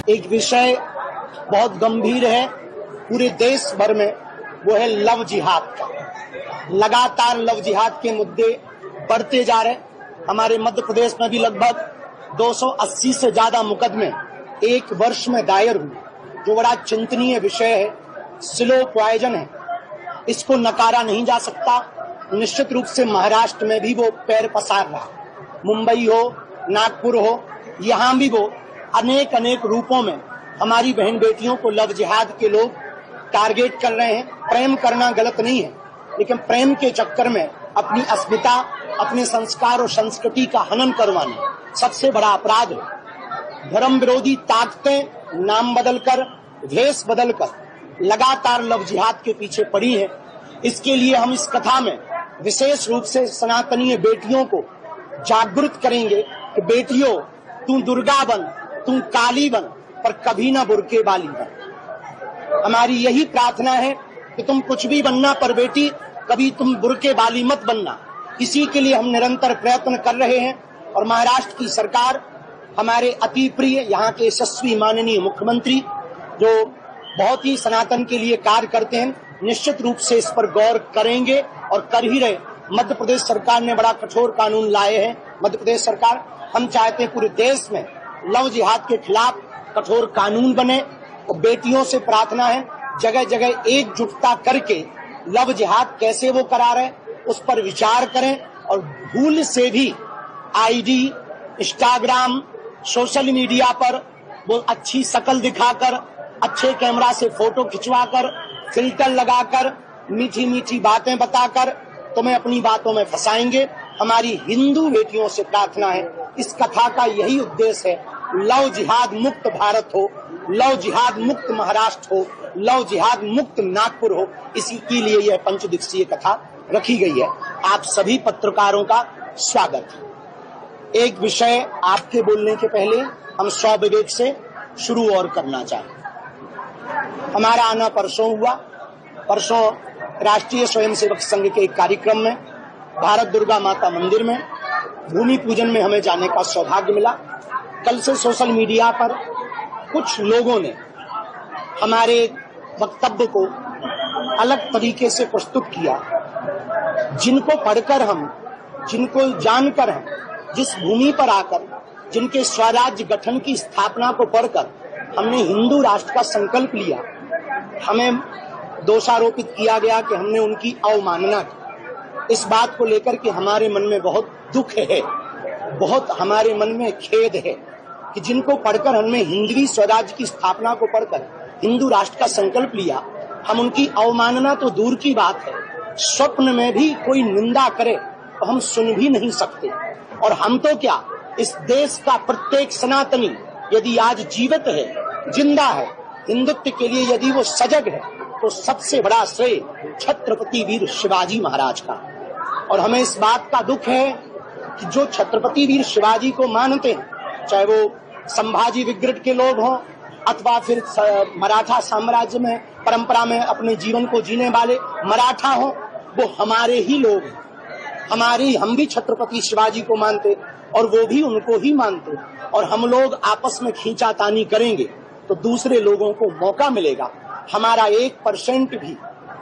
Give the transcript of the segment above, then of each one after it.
एक विषय बहुत गंभीर है पूरे देश भर में, वो है लव जिहाद का। लगातार लव जिहाद के मुद्दे बढ़ते जा रहे। हमारे मध्य प्रदेश में भी लगभग 280 से ज्यादा मुकदमे एक वर्ष में दायर हुए, जो बड़ा चिंतनीय विषय है, स्लो पॉइजन है। इसको नकारा नहीं जा सकता। निश्चित रूप से महाराष्ट्र में भी वो पैर पसार रहा, मुंबई हो, नागपुर हो, यहाँ भी वो अनेक रूपों में हमारी बहन बेटियों को लव जिहाद के लोग टारगेट कर रहे हैं। प्रेम करना गलत नहीं है, लेकिन प्रेम के चक्कर में अपनी अस्मिता, अपने संस्कार और संस्कृति का हनन करवाना सबसे बड़ा अपराध है। धर्म विरोधी ताकतें नाम बदलकर, भेष बदलकर लगातार लव जिहाद के पीछे पड़ी हैं। इसके लिए हम इस कथा में विशेष रूप से सनातनीय बेटियों को जागृत करेंगे कि बेटियों, तू दुर्गा बन, तू काली बन, पर कभी ना बुर्के वाली बन। हमारी यही प्रार्थना है कि तुम कुछ भी बनना, पर बेटी कभी तुम बुर्के वाली मत बनना। इसी के लिए हम निरंतर प्रयत्न कर रहे हैं। और महाराष्ट्र की सरकार, हमारे अति प्रिय यहाँ के यशस्वी माननीय मुख्यमंत्री, जो बहुत ही सनातन के लिए कार्य करते हैं, निश्चित रूप से इस पर गौर करेंगे और कर ही रहे। मध्य प्रदेश सरकार ने बड़ा कठोर कानून लाए हैं। मध्य प्रदेश सरकार, हम चाहते हैं पूरे देश में लव जिहाद के खिलाफ कठोर कानून बने। और बेटियों से प्रार्थना है, जगह जगह एकजुटता करके लव जिहाद कैसे वो करा रहे उस पर विचार करें। और भूल से भी आईडी, इंस्टाग्राम, सोशल मीडिया पर वो अच्छी शक्ल दिखाकर, अच्छे कैमरा से फोटो खिंचवाकर, फिल्टर लगाकर, मीठी मीठी बातें बताकर तुम्हें अपनी बातों में फंसाएंगे। हमारी हिंदू बेटियों से प्रार्थना है, इस कथा का यही उद्देश्य है, लव जिहाद मुक्त भारत हो, लव जिहाद मुक्त महाराष्ट्र हो, लव जिहाद मुक्त नागपुर हो। इसी के लिए यह पंचदिवसीय कथा रखी गई है। आप सभी पत्रकारों का स्वागत है। एक विषय आपके बोलने के पहले हम स्वविवेक से शुरू और करना चाहें। हमारा आना परसों हुआ। परसों राष्ट्रीय स्वयंसेवक संघ के एक कार्यक्रम में भारत दुर्गा माता मंदिर में भूमि पूजन में हमें जाने का सौभाग्य मिला। कल से सोशल मीडिया पर कुछ लोगों ने हमारे वक्तव्य को अलग तरीके से प्रस्तुत किया, जिनको पढ़कर हम, जिनको जानकर हम, जिस भूमि पर आकर, जिनके स्वराज्य गठन की स्थापना को पढ़कर हमने हिंदू राष्ट्र का संकल्प लिया, हमें दोषारोपित किया गया कि हमने उनकी अवमानना की। इस बात को लेकर के हमारे मन में बहुत दुख है, बहुत हमारे मन में खेद है कि जिनको पढ़कर हमने हिंदवी स्वराज्य की स्थापना को पढ़कर हिंदू राष्ट्र का संकल्प लिया, हम उनकी अवमानना तो दूर की बात है, स्वप्न में भी कोई निंदा करे तो हम सुन भी नहीं सकते। और हम तो क्या, इस देश का प्रत्येक सनातनी यदि आज जीवित है, जिंदा है, हिंदुत्व के लिए यदि वो सजग है, तो सबसे बड़ा श्रेय छत्रपति वीर शिवाजी महाराज का। और हमें इस बात का दुख है कि जो छत्रपति वीर शिवाजी को मानते हैं, चाहे वो संभाजी विग्रह के लोग हों अथवा फिर मराठा साम्राज्य में परंपरा में अपने जीवन को जीने वाले मराठा हों, वो हमारे ही लोग हैं। हम भी छत्रपति शिवाजी को मानते और वो भी उनको ही मानते। और हम लोग आपस में खींचातानी करेंगे तो दूसरे लोगों को मौका मिलेगा। हमारा 1% भी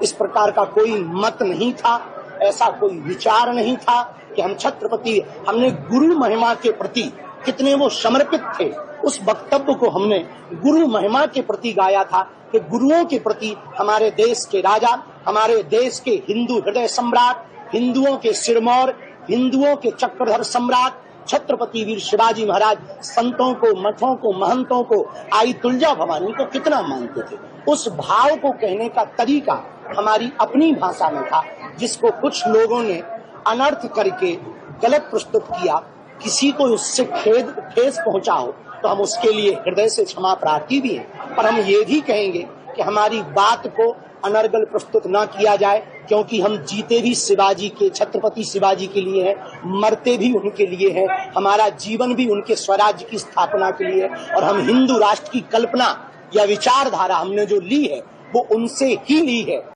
इस प्रकार का कोई मत नहीं था, ऐसा कोई विचार नहीं था कि हम छत्रपति, हमने गुरु महिमा के प्रति कितने वो समर्पित थे। उस वक्तव्य को हमने गुरु महिमा के प्रति गाया था कि गुरुओं के प्रति हमारे देश के राजा, हमारे देश के हिंदू हृदय सम्राट, हिंदुओं के सिरमौर, हिंदुओं के चक्रधर सम्राट छत्रपति वीर शिवाजी महाराज संतों को, मठों को, महंतों को, आई तुलजा भवानी को कितना मानते थे। उस भाव को कहने का तरीका हमारी अपनी भाषा में था, जिसको कुछ लोगों ने अनर्थ करके गलत प्रस्तुत किया। किसी को उससे ठेस पहुंचा हो तो हम उसके लिए हृदय से क्षमा प्रार्थी भी हैं। पर हम ये भी कहेंगे कि हमारी बात को अनर्गल प्रस्तुत न किया जाए, क्योंकि हम जीते भी शिवाजी के, छत्रपति शिवाजी के लिए हैं, मरते भी उनके लिए हैं, हमारा जीवन भी उनके स्वराज्य की स्थापना के लिए है। और हम हिंदू राष्ट्र की कल्पना या विचारधारा हमने जो ली है वो उनसे ही ली है।